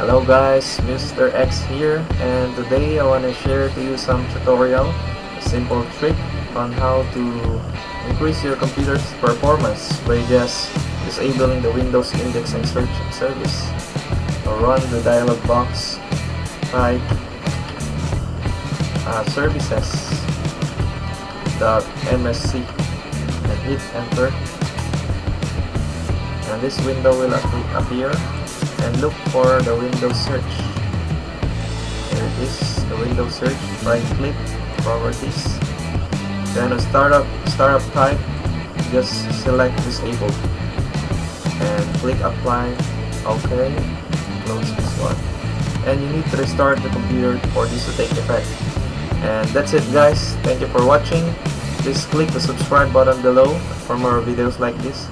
Hello guys, Mr. X here, and today I want to share to you some tutorial, a simple trick on how to increase your computer's performance by just disabling the Windows Index and Search service. So run the dialog box, type services.msc and hit enter, and this window will appear, and look for the Windows search. Here it is, the Windows search. Right click, properties, then a startup type, just select disable and click apply. Okay, close this one, and you need to restart the computer for this to take effect. And that's it guys, thank you for watching. Please click the subscribe button below for more videos like this.